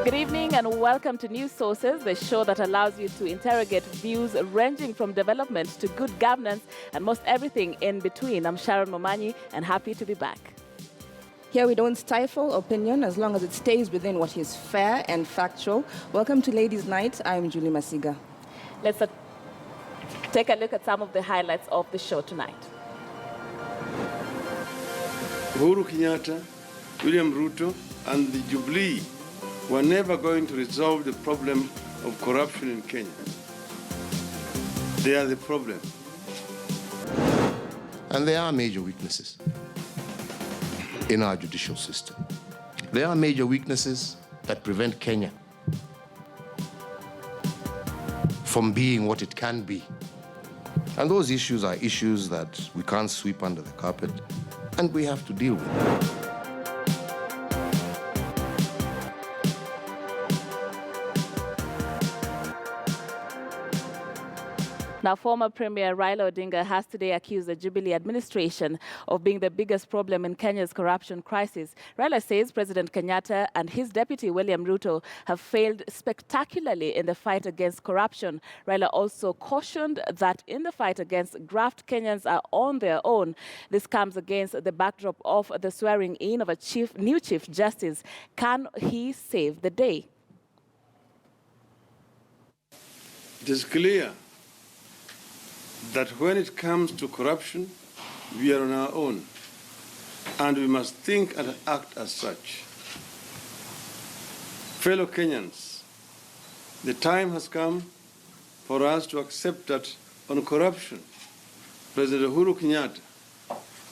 Good evening and welcome to News Sources, the show that allows you to interrogate views ranging from development to good governance and most everything in between. I'm Sharon Momanyi and happy to be back. Here we don't stifle opinion as long as it stays within what is fair and factual. Welcome to Ladies' Night. I'm Julie Masiga. Let's take a look at some of the highlights of the show tonight. Uhuru Kenyatta, William Ruto, and the Jubilee were never going to resolve the problem of corruption in Kenya. They are the problem. And there are major weaknesses in our judicial system. There are major weaknesses that prevent Kenya from being what it can be. And those issues are issues that we can't sweep under the carpet, and we have to deal with them. Now, former Premier Raila Odinga has today accused the Jubilee administration of being the biggest problem in Kenya's corruption crisis. Raila says President Kenyatta and his deputy William Ruto have failed spectacularly in the fight against corruption. Raila also cautioned that in the fight against graft, Kenyans are on their own. This comes against the backdrop of the swearing in of a new Chief Justice. Can he save the day? It is clear that when it comes to corruption, we are on our own, and we must think and act as such. Fellow Kenyans, the time has come for us to accept that on corruption, President Uhuru Kenyatta,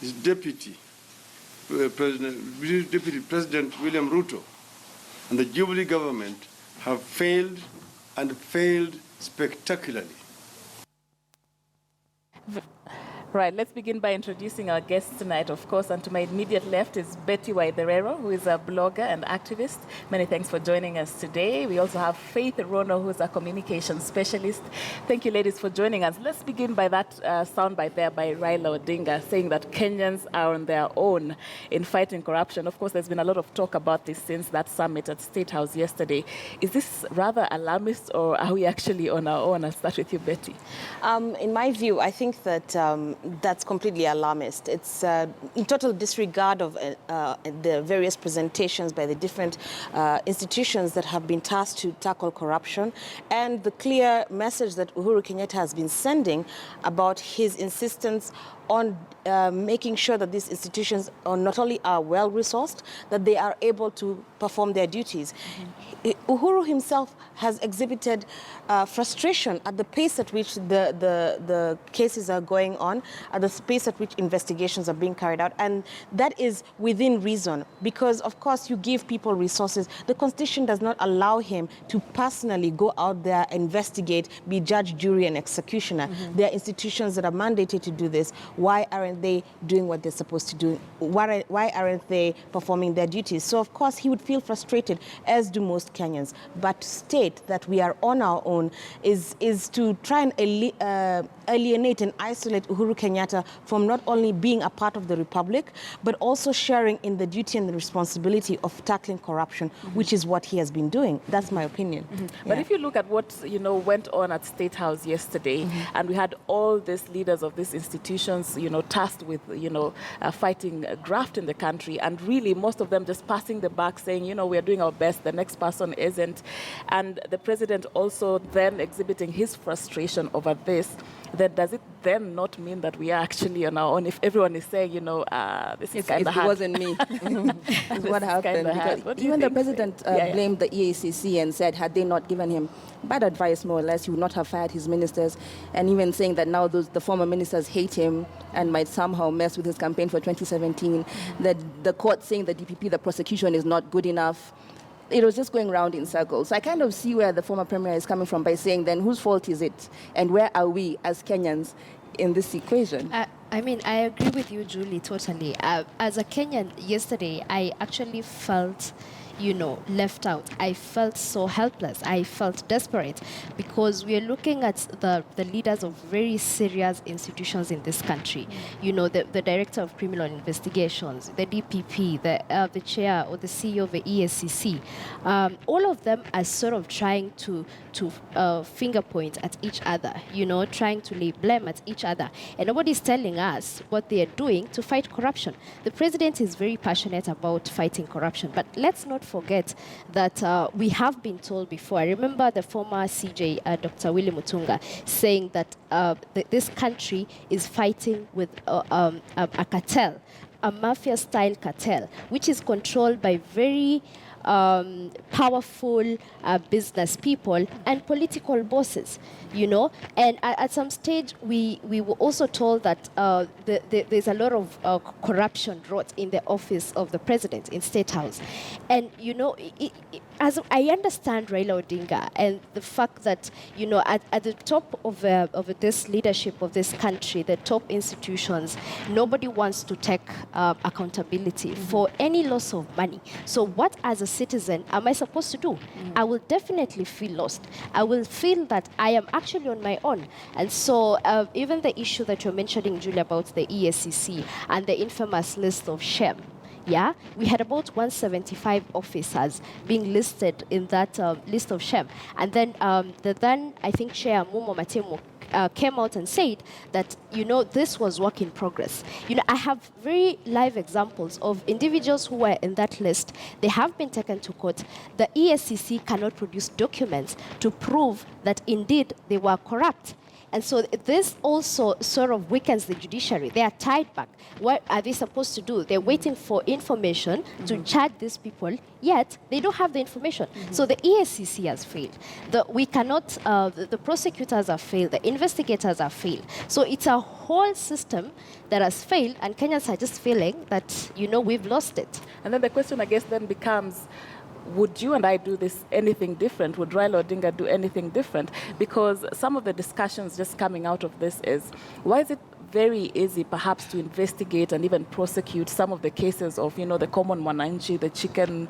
his deputy President William Ruto, and the Jubilee government have failed and failed spectacularly. Right, let's begin by introducing our guests tonight, of course, and to my immediate left is Betty Waitherero, who is a blogger and activist. Many thanks for joining us today. We also have Faith Rono, who is a communication specialist. Thank you, ladies, for joining us. Let's begin by that soundbite there by Raila Odinga, saying that Kenyans are on their own in fighting corruption. Of course, there's been a lot of talk about this since that summit at State House yesterday. Is this rather alarmist, or are we actually on our own? I'll start with you, Betty. In my view, I think that that's completely alarmist. It's in total disregard of the various presentations by the different institutions that have been tasked to tackle corruption, and the clear message that Uhuru Kenyatta has been sending about his insistence on making sure that these institutions are not only are well-resourced, that they are able to perform their duties. Uhuru himself has exhibited frustration at the pace at which the cases are going on, at the pace at which investigations are being carried out, and that is within reason, because of course you give people resources. The Constitution does not allow him to personally go out there, investigate, be judge, jury, and executioner. There are institutions that are mandated to do this. Why aren't they doing what they're supposed to do? Why aren't they performing their duties? So of course he would feel frustrated, as do most Kenyans. But to state that we are on our own is to try and alienate and isolate Uhuru Kenyatta from not only being a part of the Republic, but also sharing in the duty and the responsibility of tackling corruption, which is what he has been doing. That's my opinion. But if you look at what went on at State House yesterday, and we had all these leaders of these institutions, tasked with fighting graft in the country, and really most of them just passing the buck, saying, we are doing our best, the next person isn't, and the president also then exhibiting his frustration over this, then does it then not mean that we are actually on our own? If everyone is saying, this is kind of hard. It wasn't me, is what happened. Because even the president blamed the EACC and said, had they not given him bad advice, more or less, he would not have fired his ministers, and even saying that now the former ministers hate him and might somehow mess with his campaign for 2017. That the court saying the DPP, the prosecution, is not good enough. It was just going round in circles. So I kind of see where the former premier is coming from by saying, then whose fault is it? And where are we as Kenyans in this equation? I mean, I agree with you, Julie, totally. As a Kenyan yesterday, I actually felt left out. I felt so helpless. I felt desperate because we are looking at the leaders of very serious institutions in this country. The Director of Criminal Investigations, the DPP, the chair or the CEO of the ESCC. All of them are sort of trying to finger point at each other, trying to lay blame at each other. And nobody's telling us what they are doing to fight corruption. The president is very passionate about fighting corruption, but let's not forget that we have been told before. I remember the former CJ, Dr. Willy Mutunga, saying that this country is fighting with a cartel, a mafia-style cartel, which is controlled by very powerful business people and political bosses, And at some stage, we were also told that there's a lot of corruption wrought in the office of the president in State House. And, as I understand Raila Odinga and the fact that, at the top of this leadership of this country, the top institutions, nobody wants to take accountability for any loss of money. So what, as a citizen, am I supposed to do? I will definitely feel lost. I will feel that I am actually on my own. And so even the issue that you're mentioning, Julia, about the ESCC and the infamous list of shame, we had about 175 officers being listed in that list of shame. And then I think Chair Mumo Matemo came out and said that, this was work in progress. I have very live examples of individuals who were in that list. They have been taken to court. The ESCC cannot produce documents to prove that indeed they were corrupt. And so this also sort of weakens the judiciary. They are tied back. What are they supposed to do? They're waiting for information to charge these people, yet they don't have the information. So the ESCC has failed. The prosecutors have failed. The investigators have failed. So it's a whole system that has failed, and Kenyans are just feeling that, we've lost it. And then the question, I guess, then becomes, would you and I do this anything different? Would Raila Odinga do anything different? Because some of the discussions just coming out of this is, why is it very easy perhaps to investigate and even prosecute some of the cases of, the common mwananchi, the chicken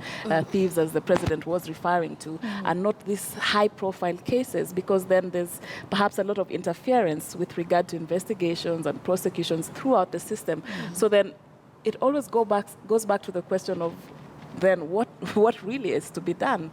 thieves, as the president was referring to, and not these high-profile cases? Because then there's perhaps a lot of interference with regard to investigations and prosecutions throughout the system. So then it always goes back to the question of, then what really is to be done?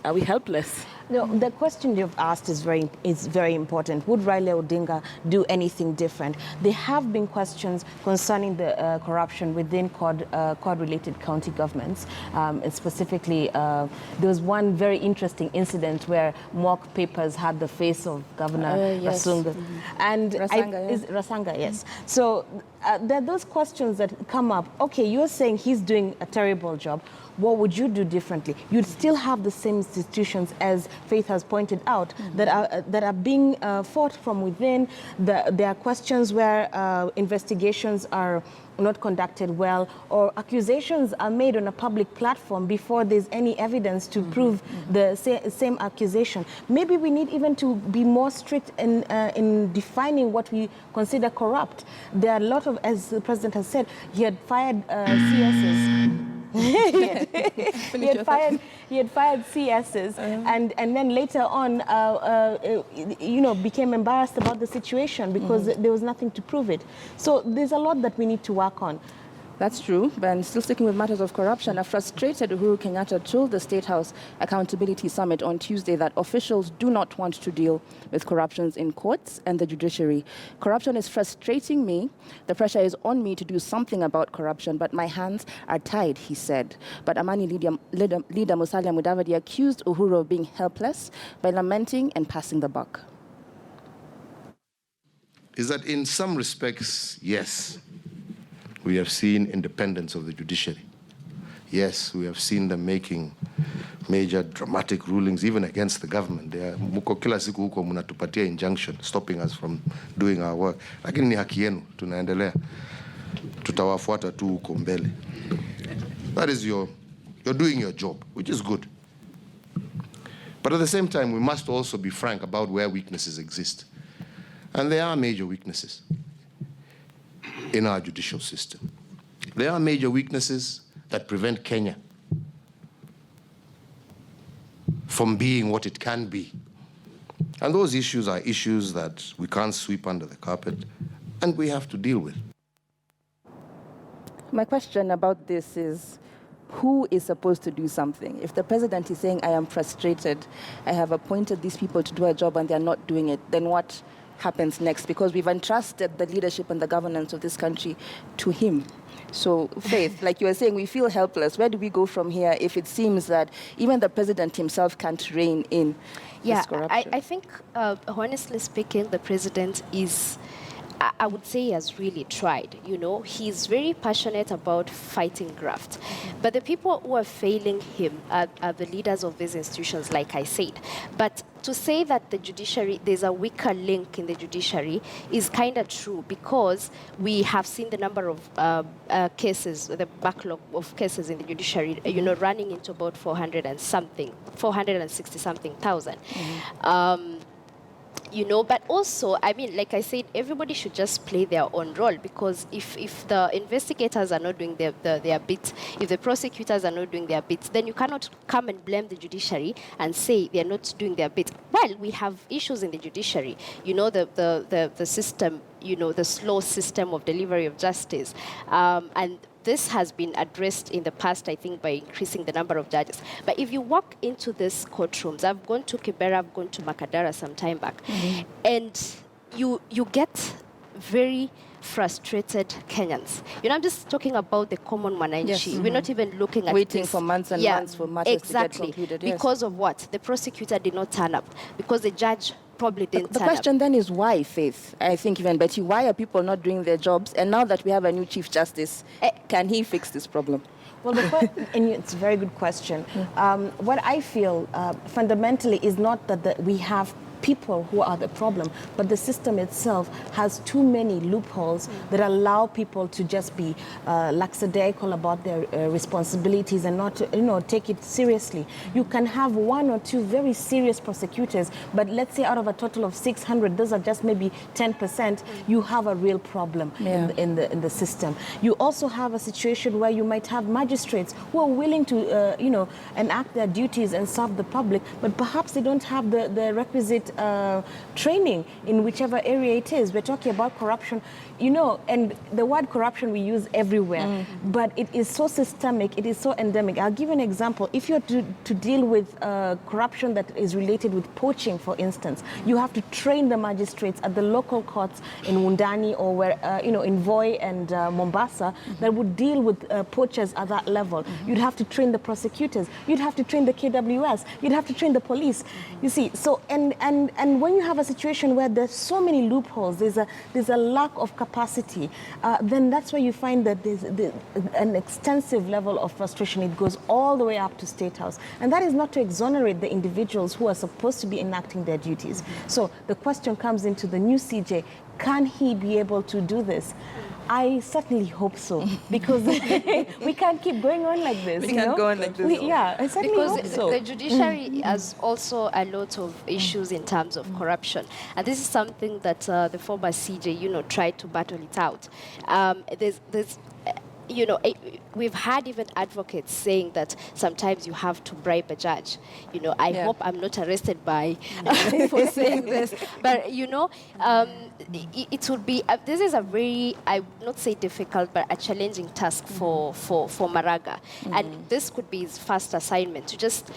Are we helpless? No, the question you've asked is very important. Would Raila Odinga do anything different? There have been questions concerning the corruption within CORD-related county governments. And specifically, there was one very interesting incident where mock papers had the face of Governor Rasunga. And Rasanga, yes. So there are those questions that come up. Okay, you're saying he's doing a terrible job. What would you do differently? You'd still have the same institutions, as Faith has pointed out, that are being fought from within. There are questions where investigations are not conducted well, or accusations are made on a public platform before there's any evidence to prove the same accusation. Maybe we need even to be more strict in defining what we consider corrupt. There are a lot of, as the president has said, he had fired CSs. he had fired CSs, and then later on, became embarrassed about the situation because there was nothing to prove it. So there's a lot that we need to work on. That's true, but still sticking with matters of corruption, a frustrated Uhuru Kenyatta told the State House Accountability Summit on Tuesday that officials do not want to deal with corruptions in courts and the judiciary. Corruption is frustrating me. The pressure is on me to do something about corruption, but my hands are tied, he said. But Amani leader Musalia Mudavadi accused Uhuru of being helpless by lamenting and passing the buck. Is that in some respects, yes, we have seen independence of the judiciary. Yes, we have seen them making major dramatic rulings, even against the government. Muko kila siku huko mnatupatia injunction, stopping us from doing our work. Lakini ni haki yenu, tunaendelea. Tutawafuata tu huko mbele. That is you're doing your job, which is good. But at the same time, we must also be frank about where weaknesses exist. And there are major weaknesses in our judicial system. There are major weaknesses that prevent Kenya from being what it can be. And those issues are issues that we can't sweep under the carpet, and we have to deal with. My question about this is, who is supposed to do something? If the president is saying, I am frustrated, I have appointed these people to do a job and they're not doing it, then what happens next? Because we've entrusted the leadership and the governance of this country to him. So, Faith, like you were saying, we feel helpless. Where do we go from here if it seems that even the president himself can't rein in this corruption? I think, honestly speaking, the president is, I would say, he has really tried. You know, he's very passionate about fighting graft. But the people who are failing him are the leaders of these institutions, like I said. But to say that the judiciary, there's a weaker link in the judiciary is kind of true, because we have seen the number of cases, the backlog of cases in the judiciary, you know, running into about 460-something thousand. You know, but also, I mean, like I said, everybody should just play their own role, because if the investigators are not doing their bit, if the prosecutors are not doing their bits, then you cannot come and blame the judiciary and say they're not doing their bit. Well, we have issues in the judiciary. You know, the system, you know, the slow system of delivery of justice. And this has been addressed in the past, I think, by increasing the number of judges. But if you walk into these courtrooms, I've gone to Kibera, I've gone to Makadara some time back, and you get very frustrated Kenyans. You know, I'm just talking about the common mwananchi. Yes. We're not even looking at waiting this. for months and months for matters to get concluded. Yes. Because of what? The prosecutor did not turn up. Because the judge probably didn't The turn up. question then is why, Faith? I think even Betty, why are people not doing their jobs? And now that we have a new Chief Justice, can he fix this problem? Well, and it's a very good question. What I feel fundamentally is not that we have people who are the problem, but the system itself has too many loopholes that allow people to just be lackadaisical about their responsibilities and not, take it seriously. You can have one or two very serious prosecutors, but let's say out of a total of 600, those are just maybe 10%. You have a real problem in the system. You also have a situation where you might have magistrates who are willing to, enact their duties and serve the public, but perhaps they don't have the requisite training in whichever area it is. We're talking about corruption, and the word corruption we use everywhere, but it is so systemic, it is so endemic. I'll give you an example. If you're to deal with corruption that is related with poaching, for instance, you have to train the magistrates at the local courts in Wundani or where, in Voi and Mombasa that would deal with poachers at that level. You'd have to train the prosecutors. You'd have to train the KWS. You'd have to train the police. You see, so, and when you have a situation where there's so many loopholes, there's a lack of capacity, then that's where you find that there's an extensive level of frustration. It goes all the way up to State House. And that is not to exonerate the individuals who are supposed to be enacting their duties. So the question comes into the new CJ, can he be able to do this? I certainly hope so, because we can't keep going on like this. We can't go on like this. I certainly hope so. The judiciary has also a lot of issues in terms of corruption. And this is something that the former CJ, tried to battle it out. We've had even advocates saying that sometimes you have to bribe a judge. I hope I'm not arrested by for saying this. But, it would be, this is a very, I would not say difficult, but a challenging task for Maraga. And this could be his first assignment, to just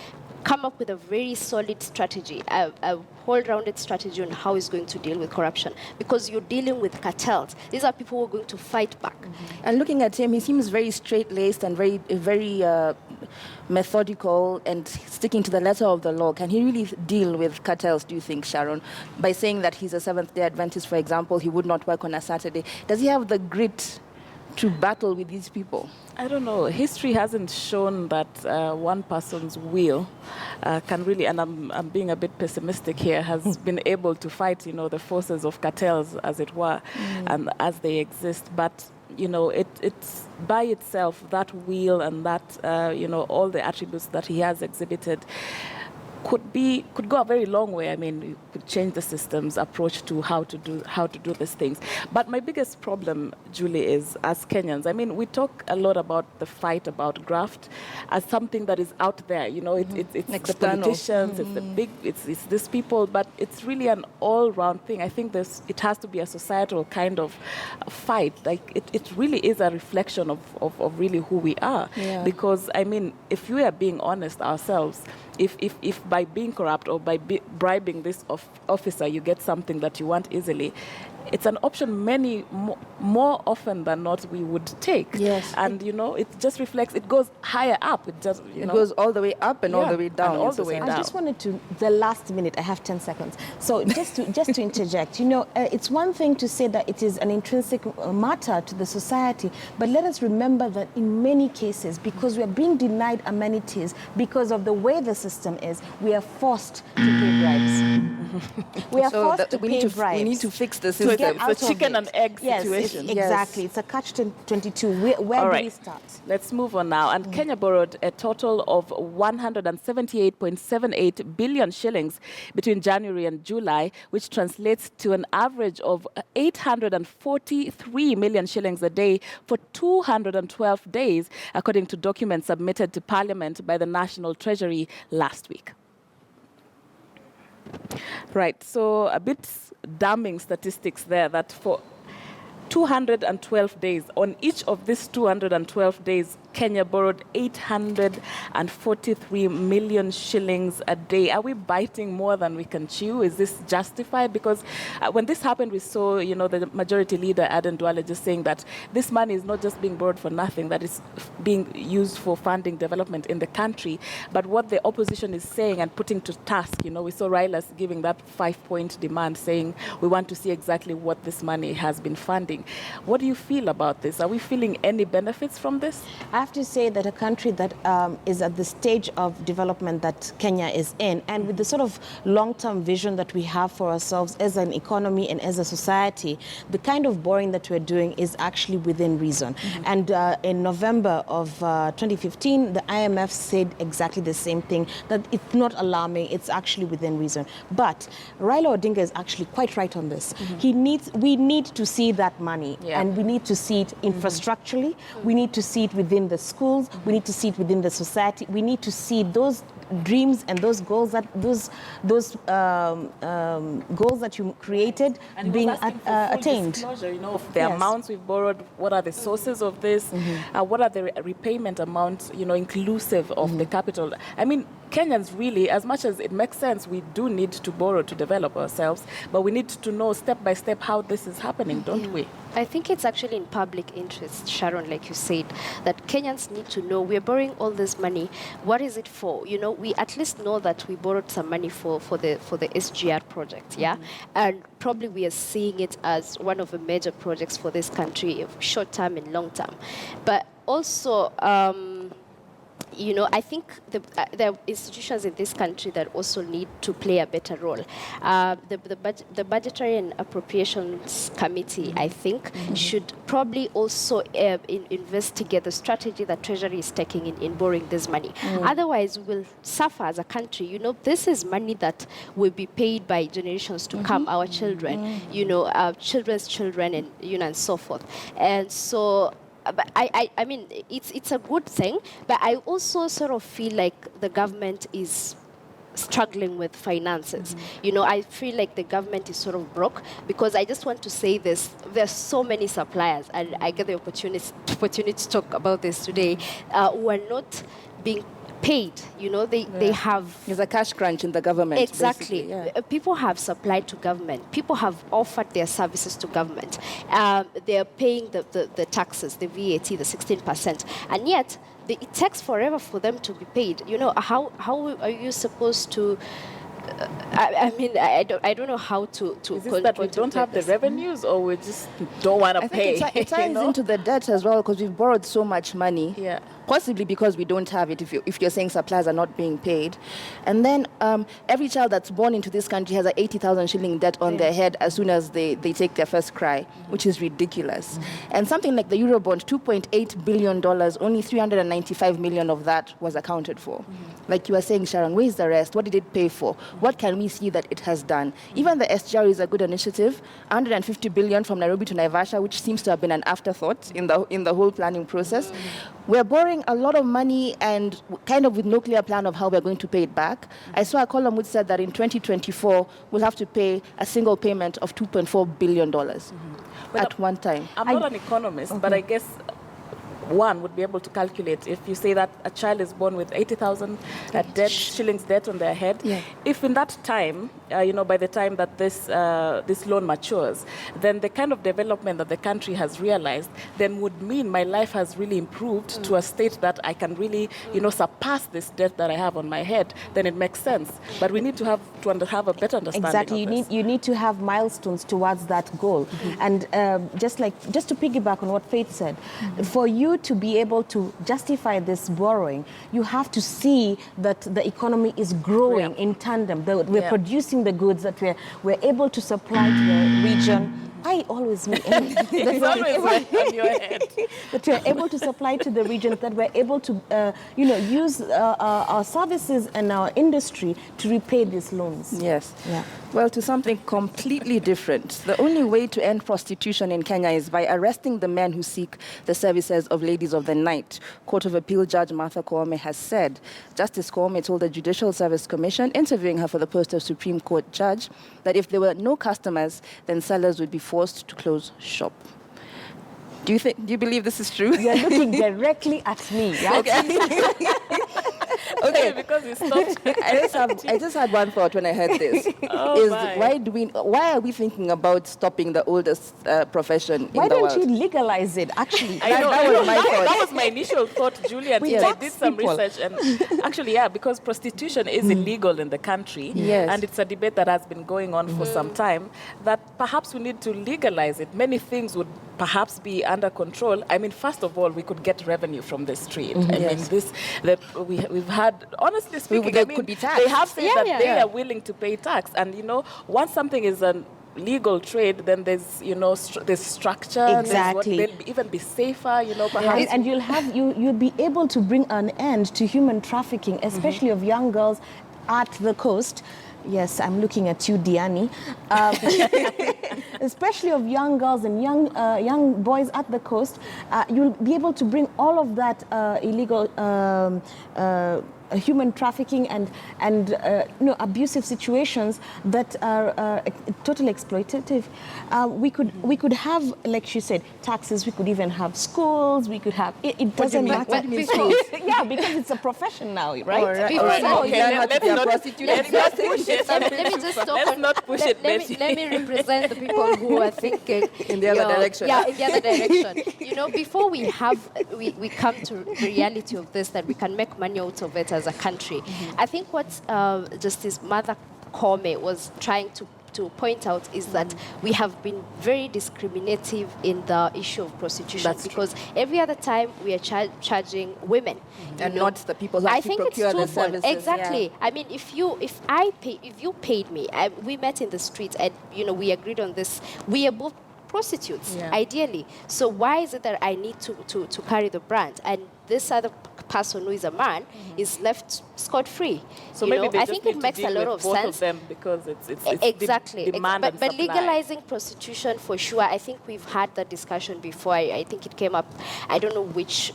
come up with a very solid strategy, a whole-rounded strategy on how he's going to deal with corruption, because you're dealing with cartels. These are people who are going to fight back. And looking at him, he seems very straight-laced and very methodical and sticking to the letter of the law. Can he really deal with cartels, do you think, Sharon? By saying that he's a Seventh-day Adventist, for example, he would not work on a Saturday. Does he have the grit to battle with these people? I don't know. History hasn't shown that one person's will can really, and I'm being a bit pessimistic here, has been able to fight, the forces of cartels, as it were, and as they exist. But it's by itself, that will and that, all the attributes that he has exhibited, could go a very long way. I mean, we could change the system's approach to how to do these things. But my biggest problem, Julie, is as Kenyans. I mean, we talk a lot about the fight about graft as something that is out there. You know, it's the politicians, it's these people, but it's really an all-round thing. I think it has to be a societal kind of fight. Like it really is a reflection of really who we are. Yeah. Because I mean, if we are being honest ourselves, if by being corrupt or by bribing this officer you get something that you want easily, it's an option more often than not we would take. Yes. And you know, it just reflects. It goes higher up. It just goes all the way up and all the way down. And all the way down. I just wanted to, the last minute, I have 10 seconds. So just to interject, you know, it's one thing to say that it is an intrinsic matter to the society, but let us remember that in many cases, because we are being denied amenities because of the way the system is, we are forced to pay bribes. We are forced to pay bribes. We need to fix the system. It's a chicken and egg situation. Exactly. It's a catch-22. Where do we start? Let's move on now. And Kenya borrowed a total of 178.78 billion shillings between January and July, which translates to an average of 843 million shillings a day for 212 days, according to documents submitted to Parliament by the National Treasury last week. Right, so a bit damning statistics there that for 212 days, on each of these 212 days, Kenya borrowed 843 million shillings a day. Are we biting more than we can chew? Is this justified? Because when this happened, we saw, you know, the majority leader, Aden Duale, just saying that this money is not just being borrowed for nothing, that it's being used for funding development in the country. But what the opposition is saying and putting to task, you know, we saw Raila giving that 5-point demand, saying we want to see exactly what this money has been funding. What do you feel about this? Are we feeling any benefits from this? I have to say that a country that is at the stage of development that Kenya is in, and with the sort of long-term vision that we have for ourselves as an economy and as a society, the kind of borrowing that we're doing is actually within reason. And in November of 2015, the IMF said exactly the same thing, that it's not alarming, it's actually within reason. But Raila Odinga is actually quite right on this. We need to see that money, and we need to see it infrastructurally, we need to see it within the schools, we need to see it within the society, we need to see those dreams and those goals that goals that you created and being attained. Disclosure, you know, of the amounts we've borrowed, what are the sources of this, what are the repayment amounts, you know, inclusive of the capital. I mean, Kenyans really, as much as it makes sense, we do need to borrow to develop ourselves, but we need to know step by step how this is happening, don't we? I think it's actually in public interest, Sharon, like you said, that Kenyans need to know we're borrowing all this money. What is it for? You know, we at least know that we borrowed some money for the SGR project, and probably we are seeing it as one of the major projects for this country, short term and long term. But also, you know, I think there are institutions in this country that also need to play a better role. The Budgetary and Appropriations Committee, I think, should probably also investigate the strategy that Treasury is taking in borrowing this money. Otherwise, we'll suffer as a country. You know, this is money that will be paid by generations to come, our children, you know, our children's children, and, you know, and so forth. And so, but I mean, it's a good thing, but I also sort of feel like the government is struggling with finances. You know, I feel like the government is sort of broke, because I just want to say this, there's so many suppliers, and I get the opportunity to talk about this today, who are not being paid. You know, they have... There's a cash crunch in the government. Exactly. People have supplied to government. People have offered their services to government. They're paying the taxes, the VAT, the 16%. And yet, it takes forever for them to be paid. You know, how are you supposed to... I mean, I don't know how to... Is this that we don't have the revenues, or we just don't want to pay? It ties into the debt as well, because we've borrowed so much money. possibly because we don't have it, if you're saying suppliers are not being paid. And then every child that's born into this country has an 80,000 shilling debt on their head as soon as they take their first cry, which is ridiculous. And something like the Eurobond, $2.8 billion, only 395 million of that was accounted for. Like you were saying, Sharon, where's the rest? What did it pay for? What can we see that it has done? Even the SGR is a good initiative, 150 billion from Nairobi to Naivasha, which seems to have been an afterthought in the whole planning process. We're borrowing a lot of money and kind of with no clear plan of how we're going to pay it back. I saw a column which said that in 2024, we'll have to pay a single payment of $2.4 billion at one time. I'm not an economist, but I guess one would be able to calculate if you say that a child is born with 80,000 shillings debt on their head. Yeah. If in that time, by the time that this loan matures, then the kind of development that the country has realized then would mean my life has really improved to a state that I can really, surpass this debt that I have on my head. Then it makes sense. But we need to have a better understanding. Exactly. Of this. You need to have milestones towards that goal. And just to piggyback on what Faith said, for you to be able to justify this borrowing, you have to see that the economy is growing in tandem. We're producing the goods that we're able to supply to the region. I always mean it's always on your head. That we're able to supply to the region, that we're able to, use our services and our industry to repay these loans. Yes. Yeah. Well, to something completely different. The only way to end prostitution in Kenya is by arresting the men who seek the services of ladies of the night. Court of Appeal Judge Martha Koome has said. Justice Koome told the Judicial Service Commission, interviewing her for the post of Supreme Court judge, that if there were no customers, then sellers would be forced to close shop. Do you believe this is true? You're looking directly at me. Yeah? Okay, because you stopped. I just had one thought when I heard this. Why are we thinking about stopping the oldest profession in the world? Why don't you legalize it, actually? That was my initial thought, Julia, until I did some research. And actually, because prostitution is illegal in the country. Yes. And it's a debate that has been going on for some time, that perhaps we need to legalize it. Many things would perhaps be under control. I mean, first of all, we could get revenue from this trade. We've had, honestly speaking, could be tax. They have said that they are willing to pay tax. And, once something is a legal trade, then there's, there's structure. Exactly. They'll even be safer, perhaps. And you'll be able to bring an end to human trafficking, especially of young girls at the coast. Yes, I'm looking at you, Diani. Especially of young girls and young boys at the coast. You'll be able to bring all of that illegal human trafficking and abusive situations that are totally exploitative. We could have, like she said, taxes. We could even have schools. We could have it doesn't matter. What do you mean schools? Yeah, because it's a profession now, right? Let's not push it. Let me represent the people who are thinking in the other direction. Yeah, in the other direction. Before we come to the reality of this, that we can make money out of it as a country. I think what Justice Martha Koome was trying to point out is that we have been very discriminative in the issue of prostitution. That's because every other time we are charging women and not the people who have to procure the services. Exactly. Yeah. I mean, if you paid me, we met in the street and we agreed on this. We are both prostitutes, ideally. So why is it that I need to carry the brand and this other person who is a man is left scot-free? So maybe I think it makes a lot of both sense. Of them because it's exactly. Demand but and supply. Legalizing prostitution, for sure. I think we've had that discussion before. I think it came up. I don't know which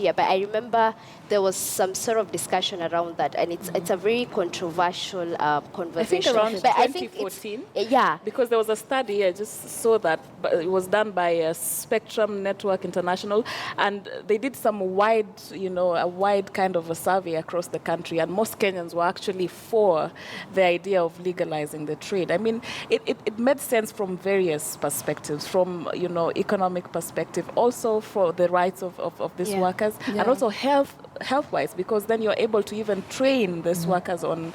year, but I remember there was some sort of discussion around that, and it's a very controversial conversation. I think around 2014. Yeah. Because there was a study, I just saw that, it was done by Spectrum Network International, and they did some wide kind of a survey across the country, and most Kenyans were actually for the idea of legalizing the trade. I mean, it made sense from various perspectives, from, economic perspective, also for the rights of these workers, and also health health-wise, because then you're able to even train these workers on,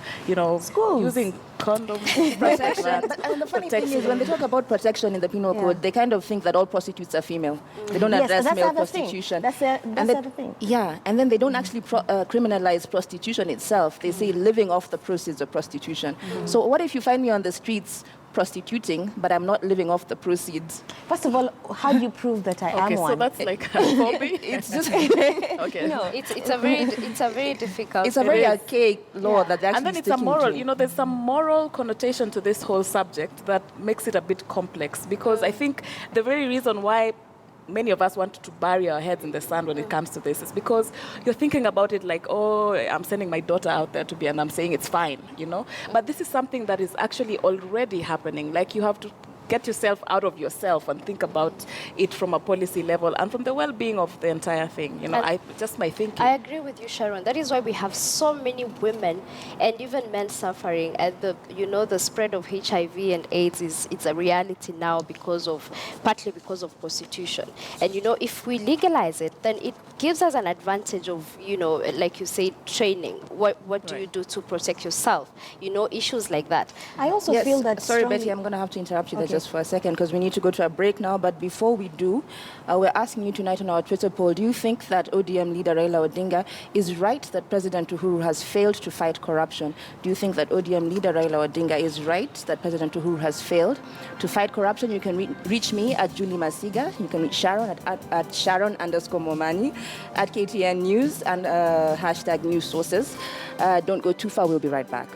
Schools. using condoms, protection. And the funny thing is, when they talk about protection in the penal code, they kind of think that all prostitutes are female. They don't address male prostitution. That's the other thing. Yeah, and then they don't actually criminalize prostitution itself. They say living off the proceeds of prostitution. So what if you find me on the streets prostituting, but I'm not living off the proceeds? First of all, how do you prove that I am Okay, one? so that's like a hobby. It's just Okay. No, it's a very difficult. it's a very archaic law that they're actually And then it's a sticking moral, to. there's some moral connotation to this whole subject that makes it a bit complex, because I think the very reason why many of us want to bury our heads in the sand when it comes to this is because you're thinking about it like, oh, I'm sending my daughter out there to be, and I'm saying it's fine, But this is something that is actually already happening. Like, you have to get yourself out of yourself and think about it from a policy level and from the well-being of the entire thing. Just my thinking. I agree with you, Sharon. That is why we have so many women and even men suffering. And the spread of HIV and AIDS it's a reality now partly because of prostitution. And if we legalize it, then it gives us an advantage of like you say, training. What do you do to protect yourself? Issues like that. I also feel that. Sorry, Betty, I'm going to have to interrupt you there just for a second, because we need to go to a break now. But before we do, we're asking you tonight on our Twitter poll, do you think that ODM leader Raila Odinga is right that President Uhuru has failed to fight corruption? Do you think that ODM leader Raila Odinga is right that President Uhuru has failed to fight corruption? You can reach me at Julie Masiga. You can reach Sharon at Sharon_Momani, at KTN News, and hashtag news sources. Don't go too far. We'll be right back.